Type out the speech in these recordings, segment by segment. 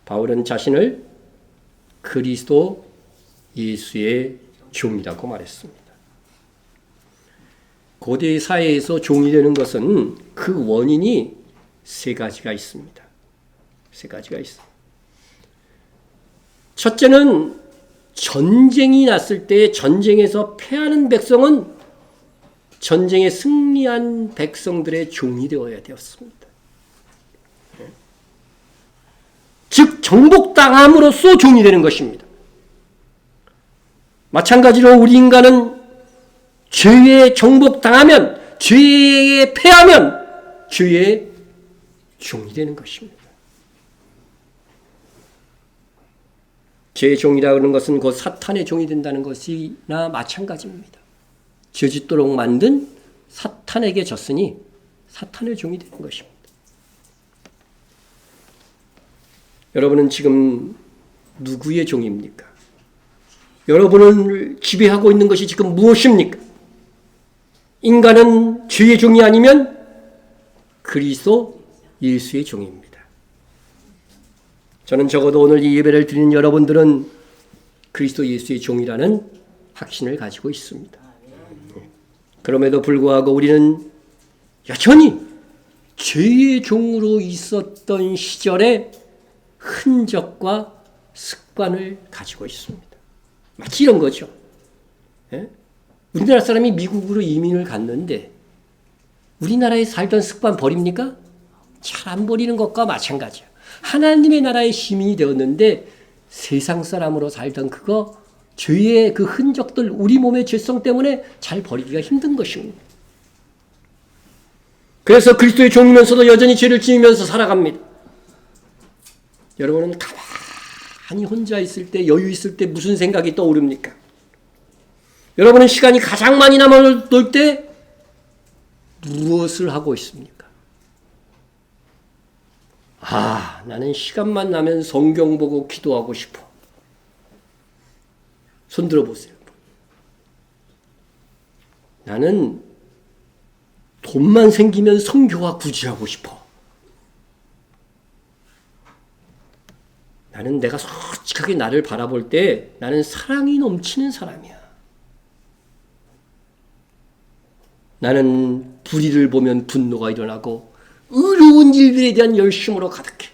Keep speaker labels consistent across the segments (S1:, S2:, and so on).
S1: 바울은 자신을 그리스도 예수의 종이라고 말했습니다. 고대 사회에서 종이 되는 것은 그 원인이 세 가지가 있습니다. 세 가지가 있습니다. 첫째는 전쟁이 났을 때 전쟁에서 패하는 백성은 전쟁에 승리한 백성들의 종이 되어야 되었습니다. 즉 정복당함으로써 종이 되는 것입니다. 마찬가지로 우리 인간은 죄에 정복당하면, 죄에 패하면 죄의 종이 되는 것입니다. 죄의 종이라고 하는 것은 곧 사탄의 종이 된다는 것이나 마찬가지입니다. 죄짓도록 만든 사탄에게 졌으니 사탄의 종이 되는 것입니다. 여러분은 지금 누구의 종입니까? 여러분을 지배하고 있는 것이 지금 무엇입니까? 인간은 죄의 종이 아니면 그리스도 예수의 종입니다. 저는 적어도 오늘 이 예배를 드리는 여러분들은 그리스도 예수의 종이라는 확신을 가지고 있습니다. 그럼에도 불구하고 우리는 여전히 죄의 종으로 있었던 시절의 흔적과 습관을 가지고 있습니다. 마치 이런 거죠. 우리나라 사람이 미국으로 이민을 갔는데 우리나라에 살던 습관 버립니까? 잘 안 버리는 것과 마찬가지야. 하나님의 나라의 시민이 되었는데 세상 사람으로 살던 그거, 죄의 그 흔적들, 우리 몸의 죄성 때문에 잘 버리기가 힘든 것입니다. 그래서 그리스도의 종이면서도 여전히 죄를 지으면서 살아갑니다. 여러분은 가만히 혼자 있을 때, 여유 있을 때 무슨 생각이 떠오릅니까? 여러분은 시간이 가장 많이 남아돌 때 무엇을 하고 있습니까? 나는 시간만 나면 성경 보고 기도하고 싶어. 손 들어보세요. 나는 돈만 생기면 선교와 구제하고 싶어. 나는 내가 솔직하게 나를 바라볼 때 나는 사랑이 넘치는 사람이야. 나는 불의를 보면 분노가 일어나고 의로운 일들에 대한 열심으로 가득해.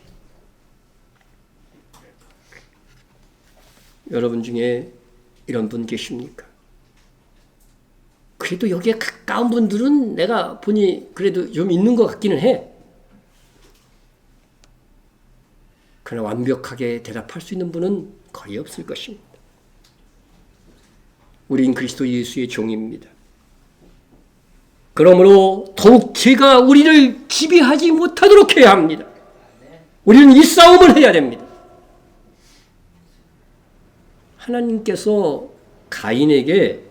S1: 여러분 중에 이런 분 계십니까? 그래도 여기에 가까운 분들은 내가 보니 그래도 좀 있는 것 같기는 해. 그러나 완벽하게 대답할 수 있는 분은 거의 없을 것입니다. 우린 그리스도 예수의 종입니다. 그러므로 더욱 죄가 우리를 지배하지 못하도록 해야 합니다. 우리는 이 싸움을 해야 됩니다. 하나님께서 가인에게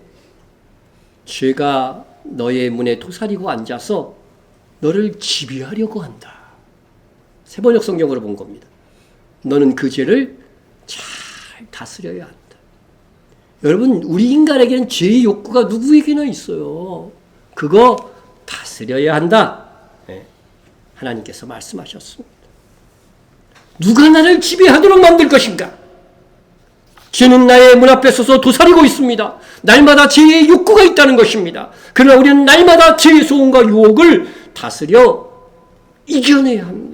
S1: 죄가 너의 문에 도사리고 앉아서 너를 지배하려고 한다. 세번역 성경으로 본 겁니다. 너는 그 죄를 잘 다스려야 한다. 여러분, 우리 인간에게는 죄의 욕구가 누구에게나 있어요. 그거 다스려야 한다. 하나님께서 말씀하셨습니다. 누가 나를 지배하도록 만들 것인가? 죄는 나의 문 앞에 서서 도사리고 있습니다. 날마다 죄의 욕구가 있다는 것입니다. 그러나 우리는 날마다 죄의 소원과 유혹을 다스려 이겨내야 합니다.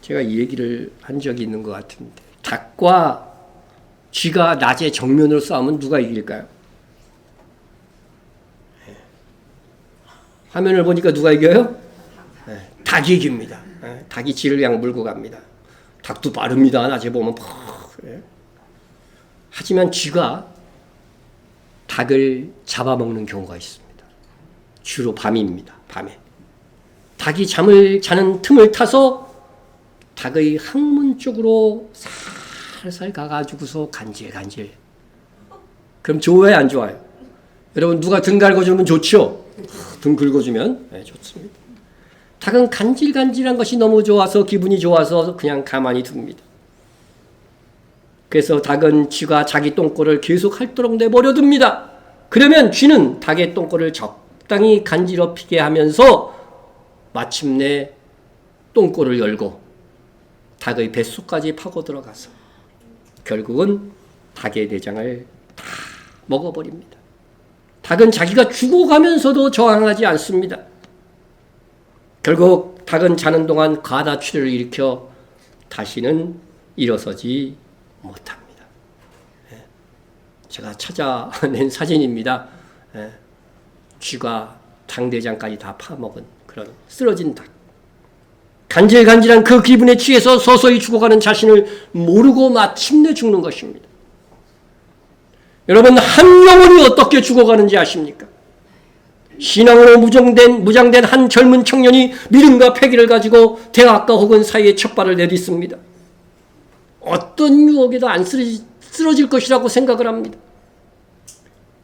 S1: 제가 이 얘기를 한 적이 있는 것 같은데, 닭과 쥐가 낮에 정면으로 싸우면 누가 이길까요? 화면을 보니까 누가 이겨요? 닭이 이깁니다. 닭이 쥐를 그냥 물고 갑니다. 닭도 빠릅니다. 낮에 보면 하지만 쥐가 닭을 잡아먹는 경우가 있습니다. 주로 밤입니다. 밤에. 닭이 잠을 자는 틈을 타서 닭의 항문 쪽으로 살살 가가지고서 간질간질. 그럼 좋아요, 안 좋아요? 여러분, 누가 등 긁어주면 좋죠? 등 긁어주면 좋습니다. 닭은 간질간질한 것이 너무 좋아서, 기분이 좋아서 그냥 가만히 둡니다. 그래서 닭은 쥐가 자기 똥꼬를 계속 핥도록 내버려 둡니다. 그러면 쥐는 닭의 똥꼬를 적당히 간지럽히게 하면서 마침내 똥꼬를 열고 닭의 뱃속까지 파고 들어가서 결국은 닭의 내장을 다 먹어버립니다. 닭은 자기가 죽어가면서도 저항하지 않습니다. 결국 닭은 자는 동안 가다출혈을 일으켜 다시는 일어서지 못합니다. 제가 찾아낸 사진입니다. 쥐가 닭 내장까지 다 파먹은 그런 쓰러진 닭. 간질간질한 그 기분에 취해서 서서히 죽어가는 자신을 모르고 마침내 죽는 것입니다. 여러분, 한 영혼이 어떻게 죽어가는지 아십니까? 신앙으로 무장된 한 젊은 청년이 믿음과 패기를 가지고 대학과 혹은 사이에 첫 발을 내딛습니다. 어떤 유혹에도 안 쓰러질 것이라고 생각을 합니다.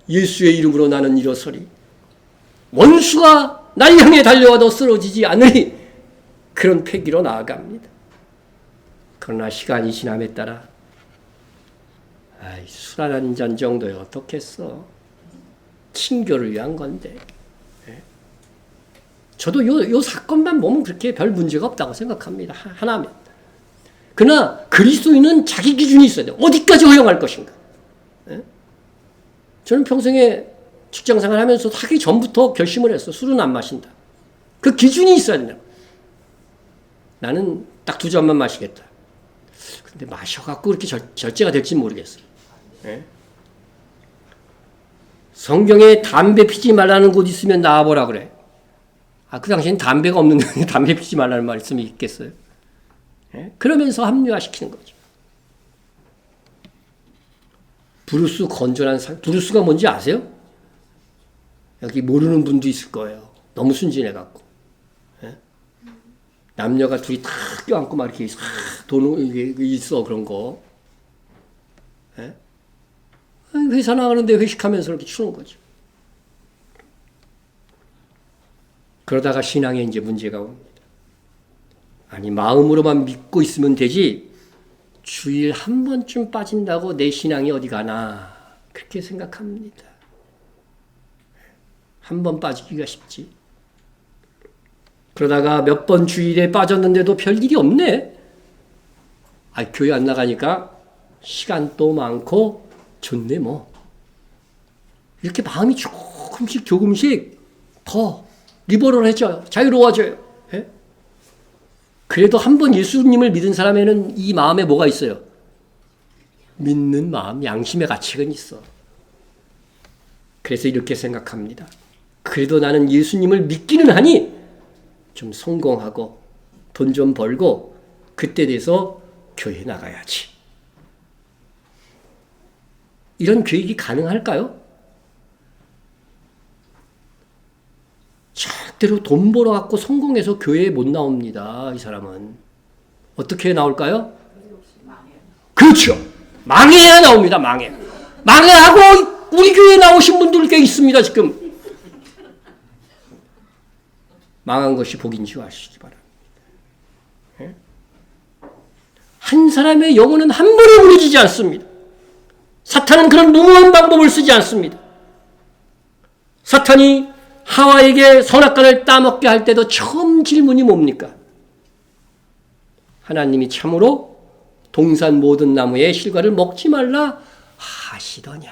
S1: 예수의 이름으로 나는 일어서리. 원수가 날 향해 달려와도 쓰러지지 않으리. 그런 패기로 나아갑니다. 그러나 시간이 지남에 따라 술 한 잔 정도에 어떻겠어. 친교를 위한 건데. 저도 요 사건만 보면 그렇게 별 문제가 없다고 생각합니다. 하나면. 그러나 그리스도인은 자기 기준이 있어야 돼요. 어디까지 허용할 것인가. 저는 평생에 직장생활 하면서 하기 전부터 결심을 했어. 술은 안 마신다. 그 기준이 있어야 된다. 나는 딱 2잔만 마시겠다. 근데 마셔갖고 그렇게 절제가 될지 모르겠어요. 성경에 담배 피지 말라는 곳 있으면 나와보라 그래. 그 당시엔 담배가 없는데 담배 피지 말라는 말씀이 있겠어요? 그러면서 합리화시키는 거죠. 브루스 건전한 브루스가 뭔지 아세요? 여기 모르는 분도 있을 거예요. 너무 순진해갖고. 남녀가 둘이 탁 껴안고 막 이렇게 도는 게 있어, 그런 거. 회사 나가는데 회식하면서 이렇게 추는 거죠. 그러다가 신앙에 이제 문제가 옵니다. 아니, 마음으로만 믿고 있으면 되지, 주일 한 번쯤 빠진다고 내 신앙이 어디 가나, 그렇게 생각합니다. 한 번 빠지기가 쉽지. 그러다가 몇 번 주일에 빠졌는데도 별일이 없네. 교회 안 나가니까 시간도 많고 좋네 뭐. 이렇게 마음이 조금씩 더 리버럴해져요. 자유로워져요. 그래도 한 번 예수님을 믿은 사람에는 이 마음에 뭐가 있어요? 믿는 마음, 양심의 가책은 있어. 그래서 이렇게 생각합니다. 그래도 나는 예수님을 믿기는 하니 좀 성공하고 돈 좀 벌고 그때 돼서 교회 나가야지. 이런 계획이 가능할까요? 절대로 돈 벌어갖고 성공해서 교회에 못 나옵니다. 이 사람은. 어떻게 나올까요? 그렇죠. 망해야 나옵니다. 망해하고 우리 교회에 나오신 분들 꽤 있습니다. 지금. 망한 것이 복인 줄 아시기 바랍니다. 한 사람의 영혼은 한 번에 무너지지 않습니다. 사탄은 그런 무모한 방법을 쓰지 않습니다. 사탄이 하와에게 선악과를 따먹게 할 때도 처음 질문이 뭡니까? 하나님이 참으로 동산 모든 나무의 실과를 먹지 말라 하시더냐.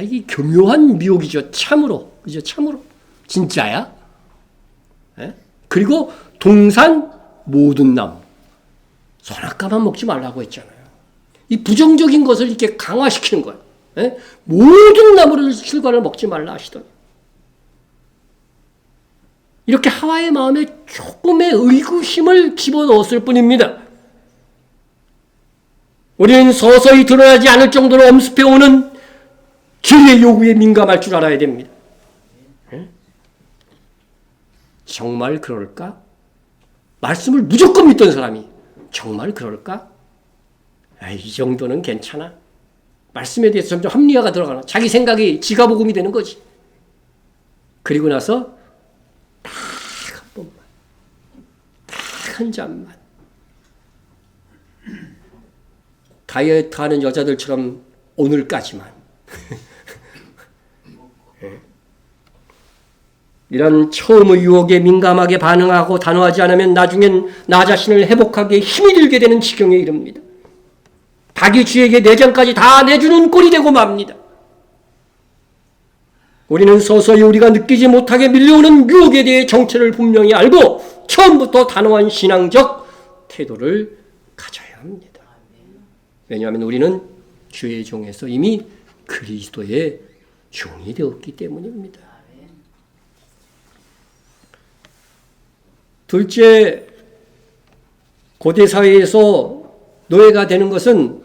S1: 이게 교묘한 미혹이죠. 참으로. 그죠? 참으로. 진짜야? 그리고 동산 모든 나무. 선악과만 먹지 말라고 했잖아요. 이 부정적인 것을 이렇게 강화시키는 거예요. 모든 나무를 실과를 먹지 말라 하시더니. 이렇게 하와의 마음에 조금의 의구심을 집어넣었을 뿐입니다. 우리는 서서히 드러나지 않을 정도로 엄습해오는 죄의 요구에 민감할 줄 알아야 됩니다. 정말 그럴까? 말씀을 무조건 믿던 사람이 정말 그럴까? 이 정도는 괜찮아. 말씀에 대해서 점점 합리화가 들어가나. 자기 생각이 지가복음이 되는 거지. 그리고 나서 딱 한 번만, 딱 한 잔만. 다이어트 하는 여자들처럼 오늘까지만. 이런 처음의 유혹에 민감하게 반응하고 단호하지 않으면 나중엔 나 자신을 회복하기에 힘이 들게 되는 지경에 이릅니다. 닭이 쥐에게 내장까지 다 내주는 꼴이 되고 맙니다. 우리는 서서히 우리가 느끼지 못하게 밀려오는 유혹에 대해 정체를 분명히 알고 처음부터 단호한 신앙적 태도를 가져야 합니다. 왜냐하면 우리는 주의 종에서 이미 그리스도의 종이 되었기 때문입니다. 둘째, 고대 사회에서 노예가 되는 것은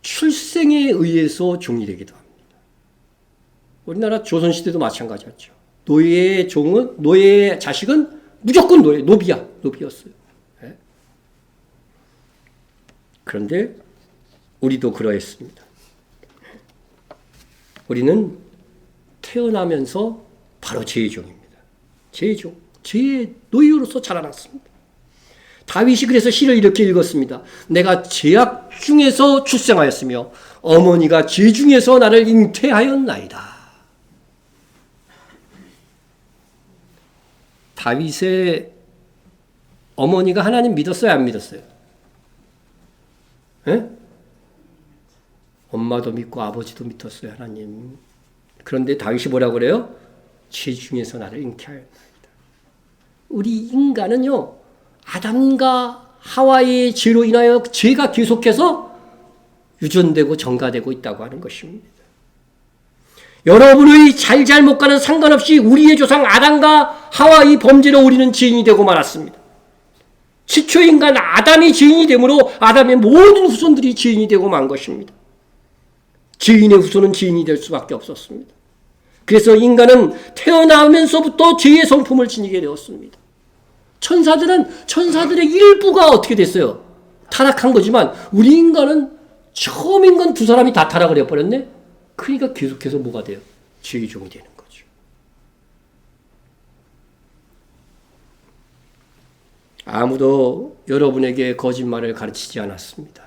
S1: 출생에 의해서 종이 되기도 합니다. 우리나라 조선시대도 마찬가지였죠. 노예의 종은, 노예의 자식은 무조건 노비였어요. 네? 그런데 우리도 그러했습니다. 우리는 태어나면서 바로 죄의 종입니다. 죄의 종, 죄의 노예로서 자라났습니다. 다윗이 그래서 시를 이렇게 읽었습니다. 내가 죄악 중에서 출생하였으며 어머니가 죄 중에서 나를 잉태하였나이다. 다윗의 어머니가 하나님 믿었어요? 안 믿었어요? 에? 엄마도 믿고 아버지도 믿었어요, 하나님. 그런데 다윗이 뭐라고 그래요? 죄 중에서 나를 잉태하였나이다. 우리 인간은요, 아담과 하와의 죄로 인하여 죄가 계속해서 유전되고 전가되고 있다고 하는 것입니다. 여러분의 잘못과는 상관없이 우리의 조상 아담과 하와의 범죄로 우리는 죄인이 되고 말았습니다. 시초인간 아담이 죄인이 되므로 아담의 모든 후손들이 죄인이 되고 만 것입니다. 죄인의 후손은 죄인이 될 수밖에 없었습니다. 그래서 인간은 태어나면서부터 죄의 성품을 지니게 되었습니다. 천사들의 일부가 어떻게 됐어요? 타락한 거지만 우리 인간은 처음 인간 두 사람이 다 타락을 해버렸네? 그러니까 계속해서 뭐가 돼요? 죄의 종이 되는 거죠. 아무도 여러분에게 거짓말을 가르치지 않았습니다.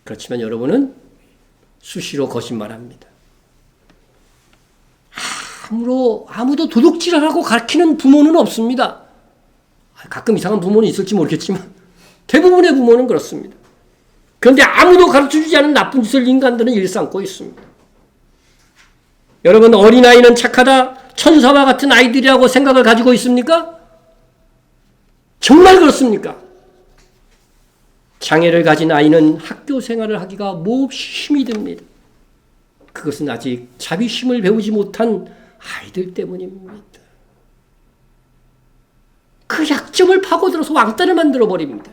S1: 그렇지만 여러분은 수시로 거짓말합니다. 아무도 도둑질하라고 가르치는 부모는 없습니다. 가끔 이상한 부모는 있을지 모르겠지만 대부분의 부모는 그렇습니다. 그런데 아무도 가르쳐주지 않은 나쁜 짓을 인간들은 일삼고 있습니다. 여러분, 어린아이는 착하다, 천사와 같은 아이들이라고 생각을 가지고 있습니까? 정말 그렇습니까? 장애를 가진 아이는 학교 생활을 하기가 몹시 힘이 듭니다. 그것은 아직 자비심을 배우지 못한 아이들 때문입니다. 그 약점을 파고들어서 왕따를 만들어버립니다.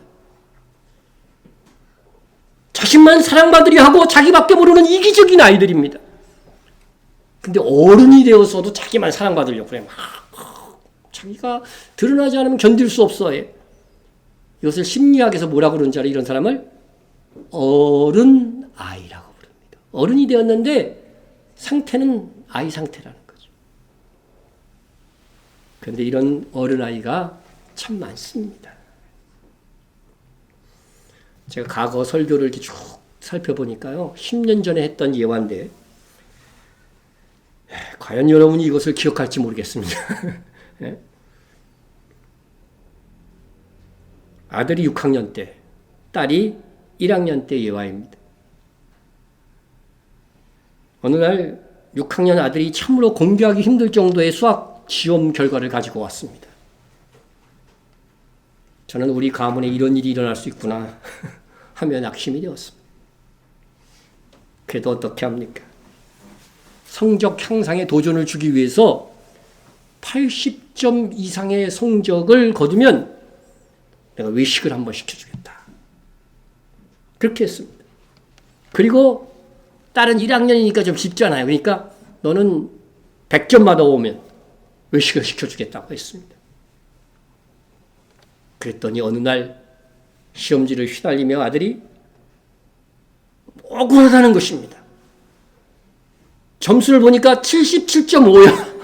S1: 자신만 사랑받으려 하고 자기밖에 모르는 이기적인 아이들입니다. 근데 어른이 되어서도 자기만 사랑받으려고 그래요. 자기가 드러나지 않으면 견딜 수 없어요. 이것을 심리학에서 뭐라고 그러는지 알아요? 이런 사람을 어른 아이라고 부릅니다. 어른이 되었는데 상태는 아이 상태라는 거죠. 그런데 이런 어른 아이가 참 많습니다. 제가 과거 설교를 이렇게 쭉 살펴보니까요, 10년 전에 했던 예화인데, 과연 여러분이 이것을 기억할지 모르겠습니다. 아들이 6학년 때, 딸이 1학년 때 예화입니다. 어느 날 6학년 아들이 참으로 공부하기 힘들 정도의 수학 시험 결과를 가지고 왔습니다. 저는 우리 가문에 이런 일이 일어날 수 있구나 하며 낙심이 되었습니다. 그래도 어떻게 합니까? 성적 향상에 도전을 주기 위해서 80점 이상의 성적을 거두면 내가 외식을 한번 시켜주겠다. 그렇게 했습니다. 그리고 딸은 1학년이니까 좀 쉽잖아요. 그러니까 너는 100점마다 오면 외식을 시켜주겠다고 했습니다. 그랬더니 어느 날 시험지를 휘날리며 아들이 억울하다는 것입니다. 점수를 보니까 77.5야.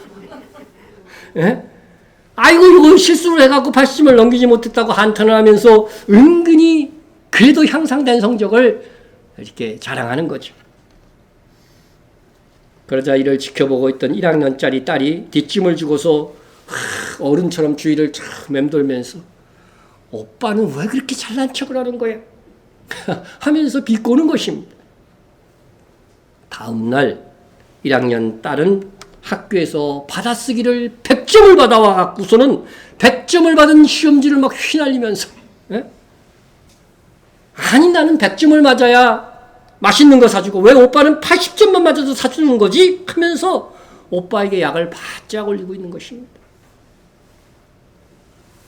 S1: 예? 아이고 이거 실수를 해갖고 80점을 넘기지 못했다고 한탄을 하면서 은근히 그래도 향상된 성적을 이렇게 자랑하는 거죠. 그러자 이를 지켜보고 있던 1학년짜리 딸이 뒷짐을 주고서 어른처럼 주위를 쫙 맴돌면서 오빠는 왜 그렇게 잘난 척을 하는 거야? 하면서 비꼬는 것입니다. 다음 날 1학년 딸은 학교에서 받아쓰기를 100점을 받아와 갖고서는 100점을 받은 시험지를 막 휘날리면서 아니 나는 100점을 맞아야 맛있는 거 사주고 왜 오빠는 80점만 맞아도 사주는 거지? 하면서 오빠에게 약을 바짝 올리고 있는 것입니다.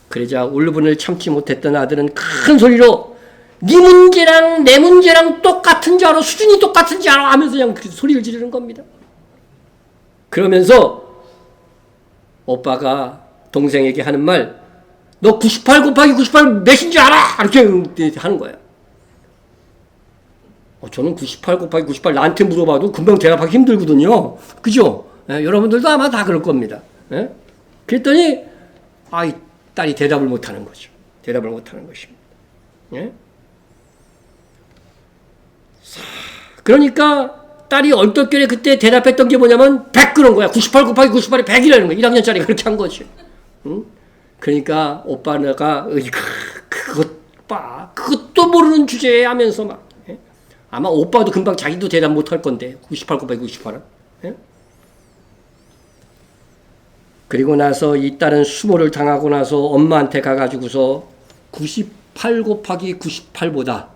S1: 그러자 울분을 참지 못했던 아들은 큰 소리로 네 문제랑 내 문제랑 똑같은 줄 알아, 수준이 똑같은 줄 알아 하면서 그냥 소리를 지르는 겁니다. 그러면서 오빠가 동생에게 하는 말, 너 98 곱하기 98 몇인 줄 알아? 이렇게 하는 거예요. 저는 98 곱하기 98 나한테 물어봐도 금방 대답하기 힘들거든요. 그죠? 여러분들도 아마 다 그럴 겁니다. 그랬더니 이 딸이 대답을 못하는 거죠. 대답을 못하는 것입니다. 그러니까 딸이 얼떨결에 그때 대답했던 게 뭐냐면 100 그런 거야. 98 곱하기 98이 100이라는 거야. 1학년짜리 그렇게 한 거지. 그러니까 오빠가 그것도 모르는 주제에 하면서 막 아마 오빠도 금방 자기도 대답 못할 건데 98 곱하기 98은. 그리고 나서 이 딸은 수모를 당하고 나서 엄마한테 가가지고서 98 곱하기 98보다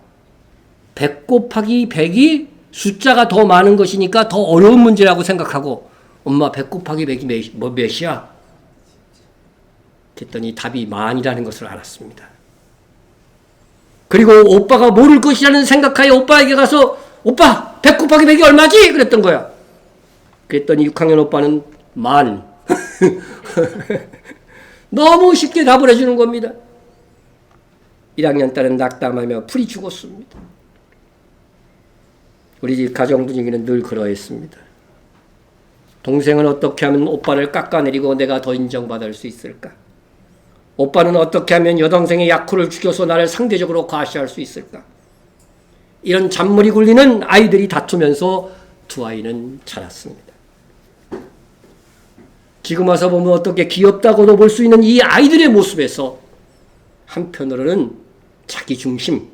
S1: 100 곱하기 100이 숫자가 더 많은 것이니까 더 어려운 문제라고 생각하고 엄마 100 곱하기 100이 몇이야? 그랬더니 답이 만이라는 것을 알았습니다. 그리고 오빠가 모를 것이라는 생각하에 오빠에게 가서 오빠 100 곱하기 100이 얼마지? 그랬던 거야. 그랬더니 6학년 오빠는 만. 너무 쉽게 답을 해주는 겁니다. 1학년 딸은 낙담하며 풀이 죽었습니다. 우리 집 가정 분위기는 늘 그러했습니다. 동생은 어떻게 하면 오빠를 깎아내리고 내가 더 인정받을 수 있을까? 오빠는 어떻게 하면 여동생의 약혼을 죽여서 나를 상대적으로 과시할 수 있을까? 이런 잔머리 굴리는 아이들이 다투면서 두 아이는 자랐습니다. 지금 와서 보면 어떻게 귀엽다고도 볼 수 있는 이 아이들의 모습에서 한편으로는 자기 중심,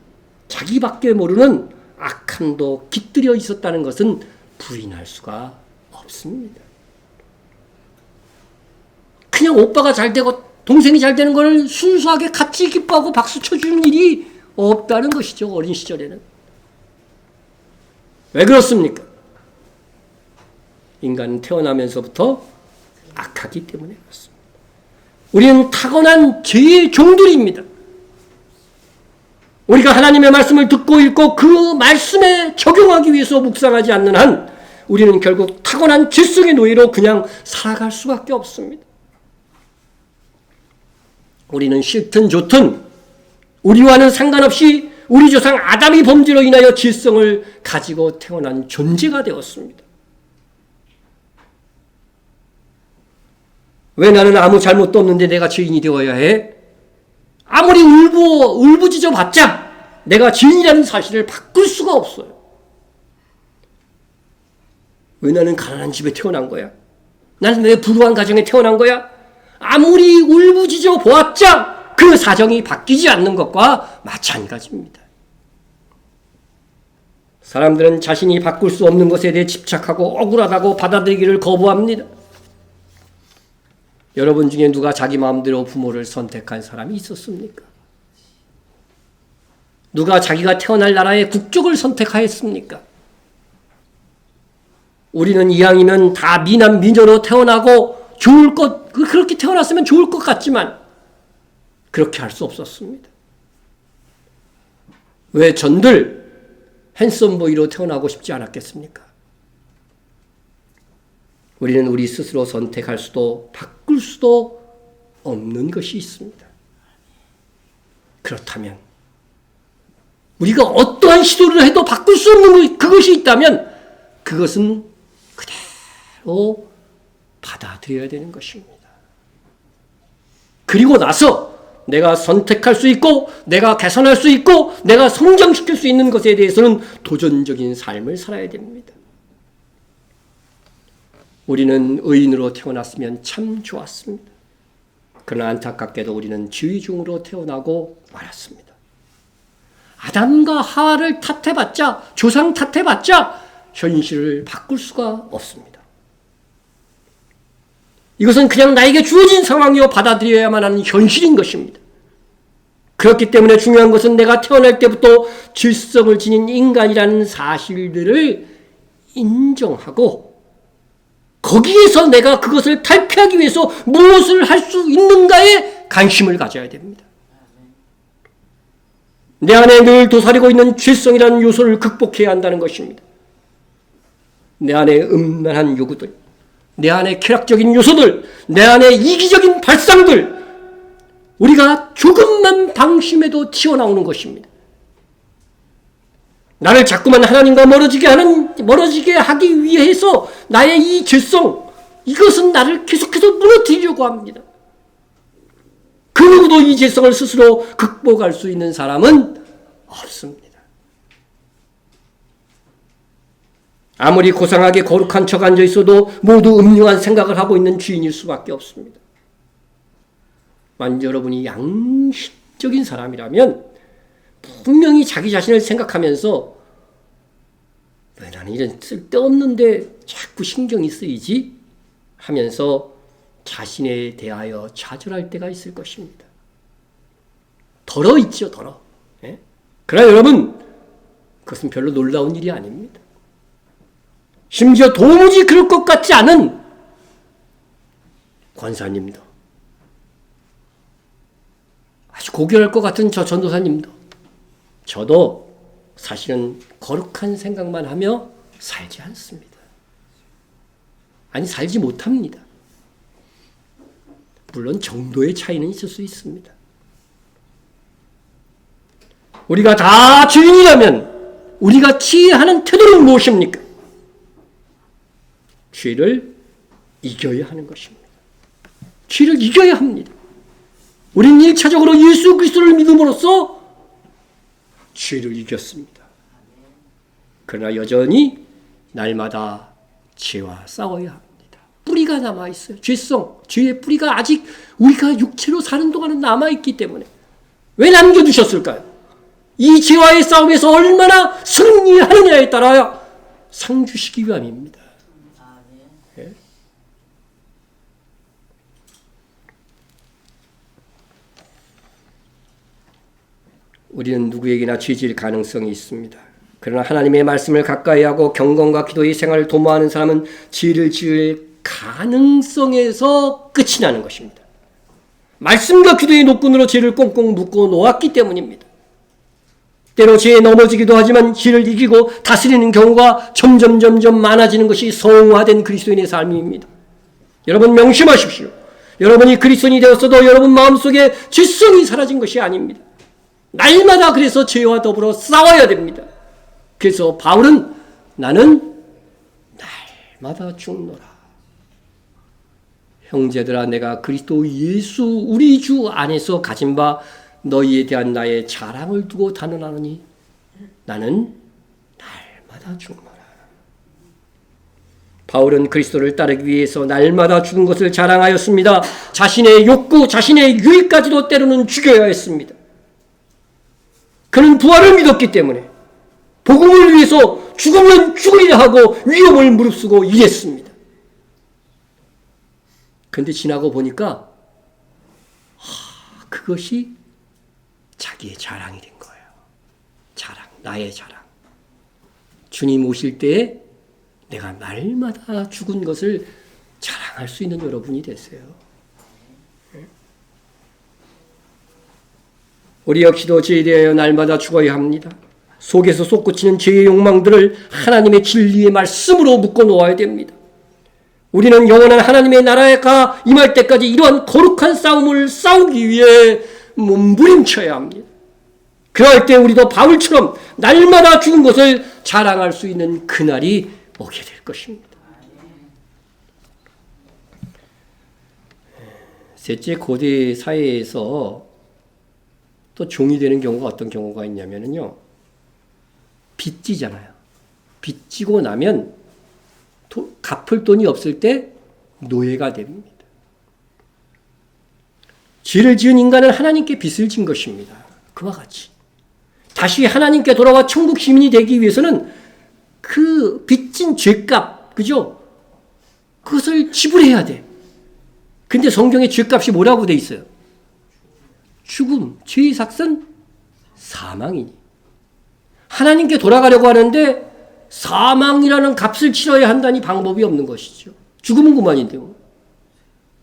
S1: 자기밖에 모르는 악함도 깃들여 있었다는 것은 부인할 수가 없습니다. 그냥 오빠가 잘 되고 동생이 잘 되는 걸 순수하게 같이 기뻐하고 박수 쳐주는 일이 없다는 것이죠. 어린 시절에는. 왜 그렇습니까? 인간은 태어나면서부터 악하기 때문에 그렇습니다. 우리는 타고난 죄의 종들입니다. 우리가 하나님의 말씀을 듣고 읽고 그 말씀에 적용하기 위해서 묵상하지 않는 한 우리는 결국 타고난 죄성의 노예로 그냥 살아갈 수밖에 없습니다. 우리는 싫든 좋든 우리와는 상관없이 우리 조상 아담의 범죄로 인하여 죄성을 가지고 태어난 존재가 되었습니다. 왜 나는 아무 잘못도 없는데 내가 죄인이 되어야 해? 아무리 울부짖어 봤자 내가 죄인이라는 사실을 바꿀 수가 없어요. 왜 나는 가난한 집에 태어난 거야? 나는 왜 불우한 가정에 태어난 거야? 아무리 울부짖어 보았자 그 사정이 바뀌지 않는 것과 마찬가지입니다. 사람들은 자신이 바꿀 수 없는 것에 대해 집착하고 억울하다고 받아들이기를 거부합니다. 여러분 중에 누가 자기 마음대로 부모를 선택한 사람이 있었습니까? 누가 자기가 태어날 나라의 국적을 선택하였습니까? 우리는 이왕이면 다 미남 미녀로 태어나고 좋을 것, 그렇게 태어났으면 좋을 것 같지만 그렇게 할 수 없었습니다. 왜 전들 핸섬보이로 태어나고 싶지 않았겠습니까? 우리는 우리 스스로 선택할 수도 바꿀 수도 없는 것이 있습니다. 그렇다면 우리가 어떠한 시도를 해도 바꿀 수 없는 그것이 있다면 그것은 그대로 받아들여야 되는 것입니다. 그리고 나서 내가 선택할 수 있고 내가 개선할 수 있고 내가 성장시킬 수 있는 것에 대해서는 도전적인 삶을 살아야 됩니다. 우리는 의인으로 태어났으면 참 좋았습니다. 그러나 안타깝게도 우리는 죄중으로 태어나고 말았습니다. 아담과 하와를 탓해봤자, 조상 탓해봤자 현실을 바꿀 수가 없습니다. 이것은 그냥 나에게 주어진 상황이요 받아들여야만 하는 현실인 것입니다. 그렇기 때문에 중요한 것은 내가 태어날 때부터 질성을 지닌 인간이라는 사실들을 인정하고 거기에서 내가 그것을 탈피하기 위해서 무엇을 할 수 있는가에 관심을 가져야 됩니다. 내 안에 늘 도사리고 있는 죄성이라는 요소를 극복해야 한다는 것입니다. 내 안에 음란한 요구들, 내 안에 쾌락적인 요소들, 내 안에 이기적인 발상들, 우리가 조금만 방심해도 튀어나오는 것입니다. 나를 자꾸만 하나님과 멀어지게 하기 위해서 나의 이 죄성, 이것은 나를 계속해서 무너뜨리려고 합니다. 그 누구도 이 죄성을 스스로 극복할 수 있는 사람은 없습니다. 아무리 고상하게 거룩한 척 앉아 있어도 모두 음흉한 생각을 하고 있는 주인일 수밖에 없습니다. 만약 여러분이 양심적인 사람이라면 분명히 자기 자신을 생각하면서 왜 나는 이런 쓸데없는데 자꾸 신경이 쓰이지? 하면서 자신에 대하여 좌절할 때가 있을 것입니다. 덜어 있죠, 덜어. 예? 그러나 여러분, 그것은 별로 놀라운 일이 아닙니다. 심지어 도무지 그럴 것 같지 않은 권사님도, 아주 고결할 것 같은 저 전도사님도, 저도 사실은 거룩한 생각만 하며 살지 않습니다. 아니, 살지 못합니다. 물론 정도의 차이는 있을 수 있습니다. 우리가 다 죄인이라면 우리가 취해야 하는 태도는 무엇입니까? 죄를 이겨야 하는 것입니다. 죄를 이겨야 합니다. 우리는 1차적으로 예수 그리스도를 믿음으로써 죄를 이겼습니다. 그러나 여전히 날마다 죄와 싸워야 합니다. 뿌리가 남아있어요. 죄성, 죄의 뿌리가 아직 우리가 육체로 사는 동안은 남아있기 때문에. 왜 남겨두셨을까요? 이 죄와의 싸움에서 얼마나 승리하느냐에 따라 상 주시기 위함입니다. 예? 우리는 누구에게나 죄질 가능성이 있습니다. 그러나 하나님의 말씀을 가까이 하고 경건과 기도의 생활을 도모하는 사람은 죄를 지을 가능성에서 끝이 나는 것입니다. 말씀과 기도의 노끈으로 죄를 꽁꽁 묶어 놓았기 때문입니다. 때로 죄에 넘어지기도 하지만 죄를 이기고 다스리는 경우가 점점 많아지는 것이 성화된 그리스도인의 삶입니다. 여러분 명심하십시오. 여러분이 그리스도인이 되었어도 여러분 마음속에 죄성이 사라진 것이 아닙니다. 날마다 그래서 죄와 더불어 싸워야 됩니다. 그래서 바울은 나는 날마다 죽노라. 형제들아, 내가 그리스도 예수 우리 주 안에서 가진 바 너희에 대한 나의 자랑을 두고 단언하노니 나는 날마다 죽노라. 바울은 그리스도를 따르기 위해서 날마다 죽은 것을 자랑하였습니다. 자신의 욕구, 자신의 유익까지도 때로는 죽여야 했습니다. 그는 부활을 믿었기 때문에 복음을 위해서 죽으면 죽으리라 하고 위험을 무릅쓰고 일했습니다. 그런데 지나고 보니까 그것이 자기의 자랑이 된 거예요. 자랑, 나의 자랑. 주님 오실 때에 내가 날마다 죽은 것을 자랑할 수 있는 여러분이 되세요. 우리 역시도 죄에 대하여 날마다 죽어야 합니다. 속에서 솟구치는 죄의 욕망들을 하나님의 진리의 말씀으로 묶어 놓아야 됩니다. 우리는 영원한 하나님의 나라가 임할 때까지 이러한 거룩한 싸움을 싸우기 위해 몸부림쳐야 합니다. 그럴 때 우리도 바울처럼 날마다 죽은 것을 자랑할 수 있는 그날이 오게 될 것입니다. 셋째, 고대 사회에서 또 종이 되는 경우가 어떤 경우가 있냐면요. 빚지잖아요. 빚지고 나면 갚을 돈이 없을 때 노예가 됩니다. 죄를 지은 인간은 하나님께 빚을 진 것입니다. 그와 같이 다시 하나님께 돌아와 천국 시민이 되기 위해서는 그 빚진 죄값, 그죠? 그것을 지불해야 돼. 근데 성경에 죄값이 뭐라고 돼 있어요? 죽음, 죄의 삭은 사망이니. 하나님께 돌아가려고 하는데 사망이라는 값을 치러야 한다니 방법이 없는 것이죠. 죽음은 그만인데요.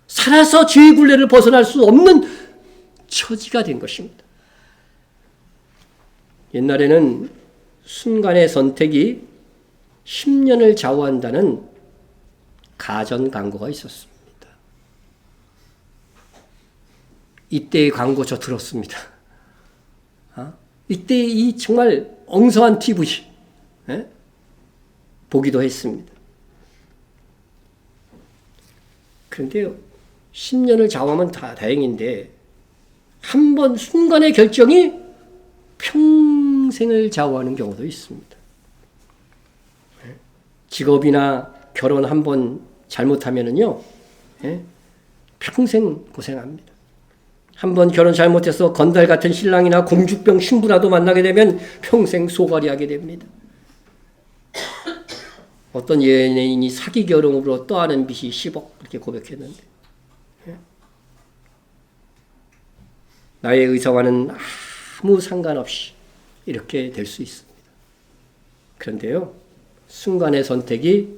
S1: 살아서 죄의 굴레를 벗어날 수 없는 처지가 된 것입니다. 옛날에는 순간의 선택이 10년을 좌우한다는 가전 광고가 있었습니다. 이때의 광고 저 들었습니다. 이때 이 정말 엉성한 TV 보기도 했습니다. 그런데요, 10년을 좌우하면 다 다행인데 한 번 순간의 결정이 평생을 좌우하는 경우도 있습니다. 직업이나 결혼 한 번 잘못하면은요, 평생 고생합니다. 한 번 결혼 잘못해서 건달 같은 신랑이나 공주병 신부라도 만나게 되면 평생 소갈이하게 됩니다. 어떤 연예인이 사기 결혼으로 떠안은 빚이 10억 이렇게 고백했는데, 나의 의사와는 아무 상관없이 이렇게 될 수 있습니다. 그런데요, 순간의 선택이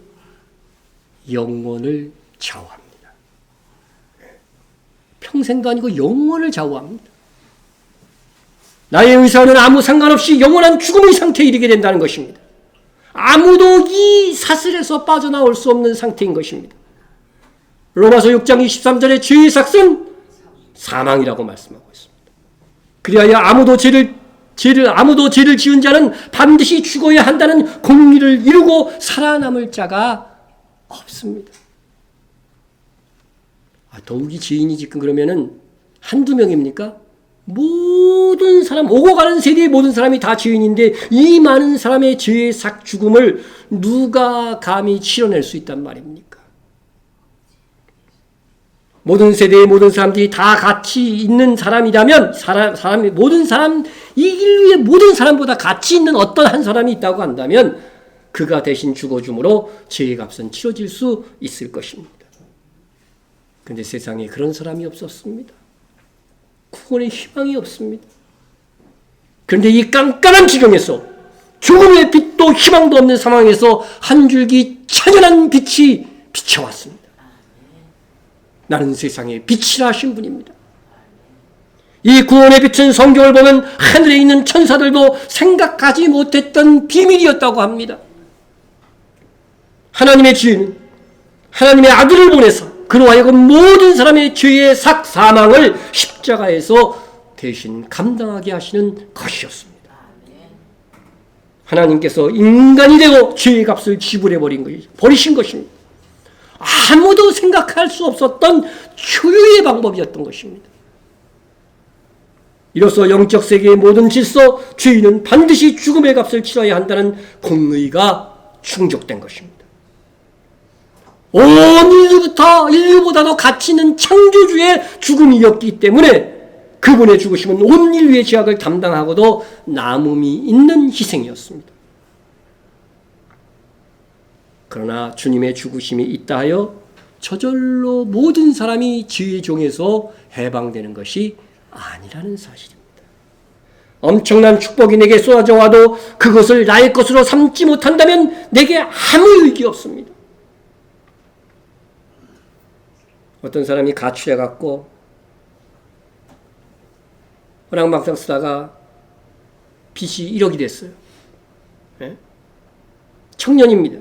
S1: 영혼을 좌우합니다. 평생도 아니고 영혼을 좌우합니다. 나의 의사와는 아무 상관없이 영원한 죽음의 상태에 이르게 된다는 것입니다. 아무도 이 사슬에서 빠져나올 수 없는 상태인 것입니다. 로마서 6장 23절에 죄의 삭은 사망이라고 말씀하고 있습니다. 그리하여 아무도 죄를 지은 자는 반드시 죽어야 한다는 공리를 이루고 살아남을 자가 없습니다. 더욱이 죄인이 지금 그러면은 한두 명입니까? 모든 사람, 오고 가는 세대의 모든 사람이 다 죄인인데 이 많은 사람의 죄의 삭 죽음을 누가 감히 치러낼 수 있단 말입니까? 모든 세대의 모든 사람들이 다 가치 있는 사람이라면 이 인류의 모든 사람보다 가치 있는 어떤 한 사람이 있다고 한다면 그가 대신 죽어줌으로 죄의 값은 치러질 수 있을 것입니다. 그런데 세상에 그런 사람이 없었습니다. 구원의 희망이 없습니다. 그런데 이 깜깜한 지경에서 죽음의 빛도 희망도 없는 상황에서 한 줄기 찬연한 빛이 비춰왔습니다. 나는 세상의 빛이라 하신 분입니다. 이 구원의 빛은 성경을 보면 하늘에 있는 천사들도 생각하지 못했던 비밀이었다고 합니다. 하나님의 주인은 하나님의 아들을 보내서 그로 하여금 모든 사람의 죄의 사망을 십자가에서 대신 감당하게 하시는 것이었습니다. 하나님께서 인간이 되고 죄의 값을 지불해 버리신 것입니다. 아무도 생각할 수 없었던 초유의 방법이었던 것입니다. 이로써 영적 세계의 모든 질서, 죄인은 반드시 죽음의 값을 치러야 한다는 공의가 충족된 것입니다. 온 인류보다도 가치 있는 창조주의 죽음이었기 때문에 그분의 죽으심은 온 인류의 죄악을 담당하고도 남음이 있는 희생이었습니다. 그러나 주님의 죽으심이 있다 하여 저절로 모든 사람이 죄의 종에서 해방되는 것이 아니라는 사실입니다. 엄청난 축복이 내게 쏟아져 와도 그것을 나의 것으로 삼지 못한다면 내게 아무 의미 없습니다. 어떤 사람이 가출해갖고 허랑방탕 쓰다가 빚이 1억이 됐어요. 청년입니다.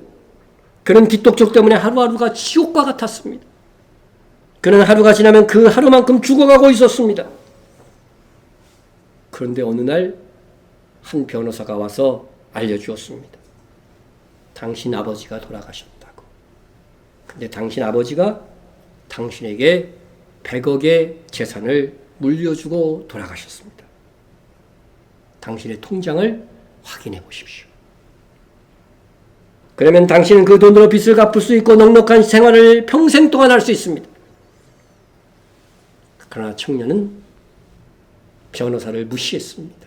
S1: 그는 빚독촉 때문에 하루하루가 지옥과 같았습니다. 그는 하루가 지나면 그 하루만큼 죽어가고 있었습니다. 그런데 어느 날 한 변호사가 와서 알려주었습니다. 당신 아버지가 돌아가셨다고. 근데 당신 아버지가 당신에게 100억의 재산을 물려주고 돌아가셨습니다. 당신의 통장을 확인해 보십시오. 그러면 당신은 그 돈으로 빚을 갚을 수 있고 넉넉한 생활을 평생 동안 할 수 있습니다. 그러나 청년은 변호사를 무시했습니다.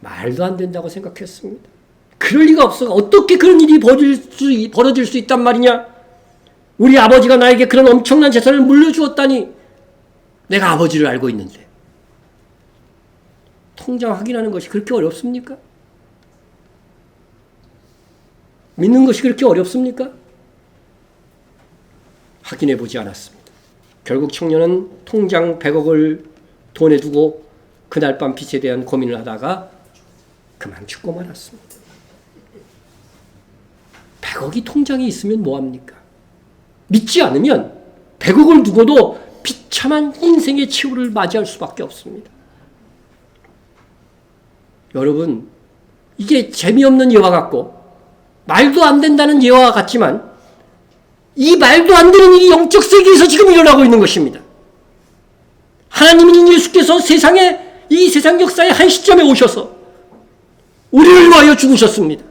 S1: 말도 안 된다고 생각했습니다. 그럴 리가 없어. 어떻게 그런 일이 벌어질 수 있단 말이냐? 우리 아버지가 나에게 그런 엄청난 재산을 물려주었다니 내가 아버지를 알고 있는데. 통장 확인하는 것이 그렇게 어렵습니까? 믿는 것이 그렇게 어렵습니까? 확인해 보지 않았습니다. 결국 청년은 통장 100억을 돈에 두고 그날 밤 빚에 대한 고민을 하다가 그만 죽고 말았습니다. 100억이 통장에 있으면 뭐합니까? 믿지 않으면 100억을 두고도 비참한 인생의 최후를 맞이할 수밖에 없습니다. 여러분, 이게 재미없는 예화 같고 말도 안 된다는 예화와 같지만 이 말도 안 되는 일이 영적 세계에서 지금 일어나고 있는 것입니다. 하나님인 예수께서 이 세상 역사의 한 시점에 오셔서 우리를 위하여 죽으셨습니다.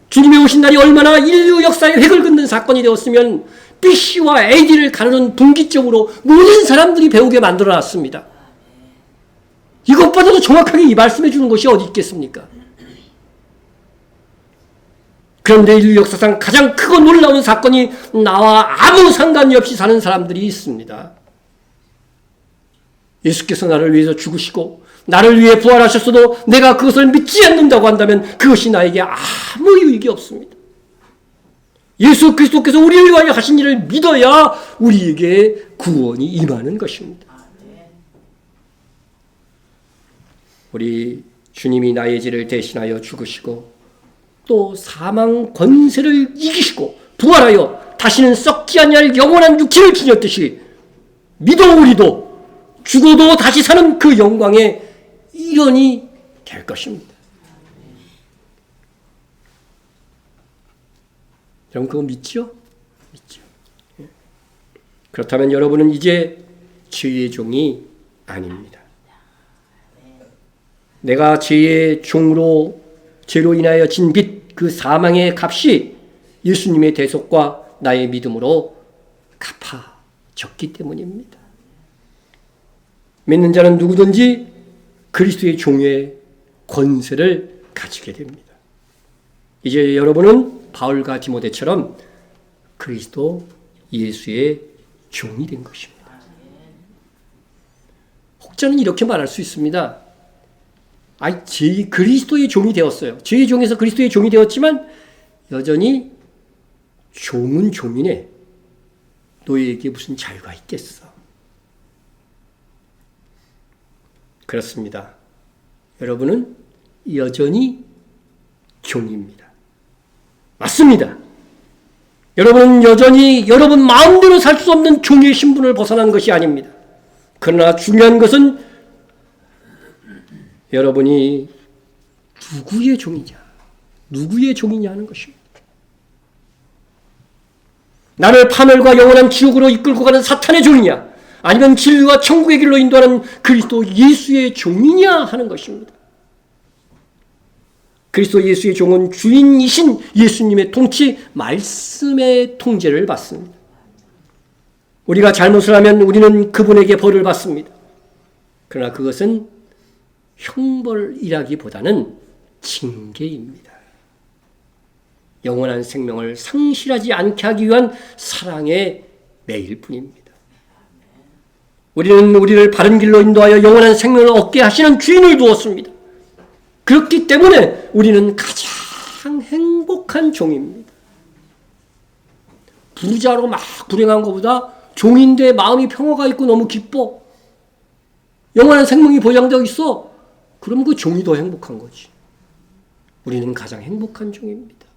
S1: 주님의 오신 날이 얼마나 인류 역사의 획을 긋는 사건이 되었으면 BC와 AD를 가르는 분기점으로 모든 사람들이 배우게 만들어놨습니다. 이것보다도 정확하게 이 말씀해 주는 것이 어디 있겠습니까? 그런데 인류 역사상 가장 크고 놀라운 사건이 나와 아무 상관이 없이 사는 사람들이 있습니다. 예수께서 나를 위해서 죽으시고 나를 위해 부활하셨어도 내가 그것을 믿지 않는다고 한다면 그것이 나에게 아무 유익이 없습니다. 예수 그리스도께서 우리를 위하여 하신 일을 믿어야 우리에게 구원이 임하는 것입니다. 우리 주님이 나의 죄를 대신하여 죽으시고 또 사망 권세를 이기시고 부활하여 다시는 썩지 아니할 영원한 육체를 지녔듯이 믿어 우리도 죽어도 다시 사는 그 영광의 일원이 될 것입니다. 여러분 그거 믿죠? 믿죠. 그렇다면 여러분은 이제 죄의 종이 아닙니다. 내가 죄의 종으로 죄로 인하여 진 빚, 그 사망의 값이 예수님의 대속과 나의 믿음으로 갚아졌기 때문입니다. 믿는 자는 누구든지 그리스도의 종의 권세를 가지게 됩니다. 이제 여러분은 바울과 디모데처럼 그리스도 예수의 종이 된 것입니다. 혹자는 이렇게 말할 수 있습니다. 그리스도의 종이 되었어요. 죄의 종에서 그리스도의 종이 되었지만 여전히 종은 종이네. 너희에게 무슨 자유가 있겠어? 그렇습니다. 여러분은 여전히 종입니다. 맞습니다. 여러분은 여전히 여러분 마음대로 살 수 없는 종의 신분을 벗어난 것이 아닙니다. 그러나 중요한 것은 여러분이 누구의 종이냐 하는 것입니다. 나를 파멸과 영원한 지옥으로 이끌고 가는 사탄의 종이냐 아니면 진리와 천국의 길로 인도하는 그리스도 예수의 종이냐 하는 것입니다. 그리스도 예수의 종은 주인이신 예수님의 통치, 말씀의 통제를 받습니다. 우리가 잘못을 하면 우리는 그분에게 벌을 받습니다. 그러나 그것은 형벌이라기보다는 징계입니다. 영원한 생명을 상실하지 않게 하기 위한 사랑의 매일 뿐입니다. 우리는 우리를 바른 길로 인도하여 영원한 생명을 얻게 하시는 주인을 두었습니다. 그렇기 때문에 우리는 가장 행복한 종입니다. 부자로 막 불행한 것보다 종인데 마음이 평화가 있고 너무 기뻐. 영원한 생명이 보장되어 있어. 그럼 그 종이 더 행복한 거지. 우리는 가장 행복한 종입니다.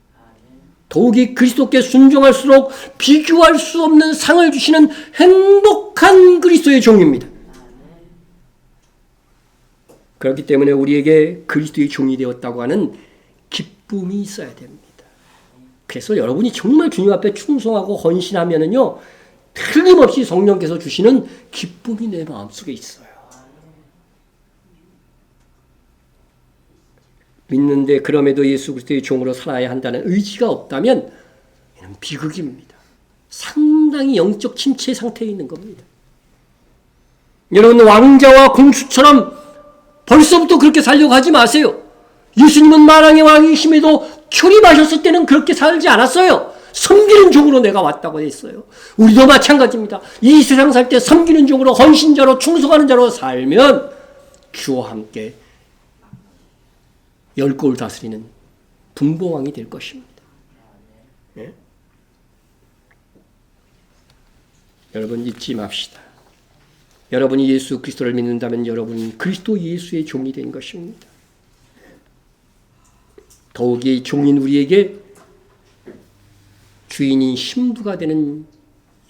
S1: 더욱이 그리스도께 순종할수록 비교할 수 없는 상을 주시는 행복한 그리스도의 종입니다. 그렇기 때문에 우리에게 그리스도의 종이 되었다고 하는 기쁨이 있어야 됩니다. 그래서 여러분이 정말 주님 앞에 충성하고 헌신하면은요, 틀림없이 성령께서 주시는 기쁨이 내 마음속에 있어요. 믿는데 그럼에도 예수 그리스도의 종으로 살아야 한다는 의지가 없다면 이는 비극입니다. 상당히 영적 침체 상태에 있는 겁니다. 여러분, 왕자와 공주처럼 벌써부터 그렇게 살려고 하지 마세요. 예수님은 만왕의 왕이심에도 초림하셨을 때는 그렇게 살지 않았어요. 섬기는 종으로 내가 왔다고 했어요. 우리도 마찬가지입니다. 이 세상 살 때 섬기는 종으로, 헌신자로, 충성하는 자로 살면 주와 함께 열 골 다스리는 분봉왕이 될 것입니다. 예? 여러분, 잊지 맙시다. 여러분이 예수 그리스도를 믿는다면 여러분은 그리스도 예수의 종이 된 것입니다. 더욱이 종인 우리에게 주인이 신부가 되는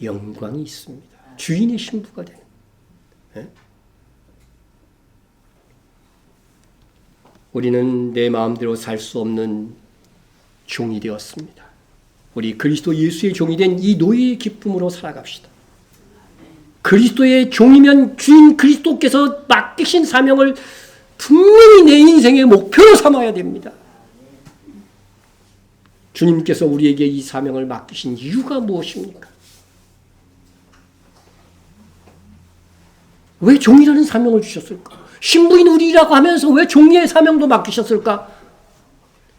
S1: 영광이 있습니다. 주인의 신부가 되는. 예? 우리는 내 마음대로 살 수 없는 종이 되었습니다. 우리 그리스도 예수의 종이 된 이 노예의 기쁨으로 살아갑시다. 그리스도의 종이면 주인 그리스도께서 맡기신 사명을 분명히 내 인생의 목표로 삼아야 됩니다. 주님께서 우리에게 이 사명을 맡기신 이유가 무엇입니까? 왜 종이라는 사명을 주셨을까? 신부인 우리라고 하면서 왜 종의 사명도 맡기셨을까?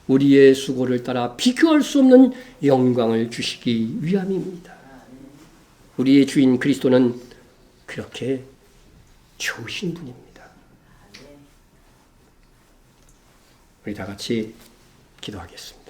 S1: 우리의 수고를 따라 비교할 수 없는 영광을 주시기 위함입니다. 우리의 주인 그리스도는 그렇게 좋으신 분입니다. 우리 다 같이 기도하겠습니다.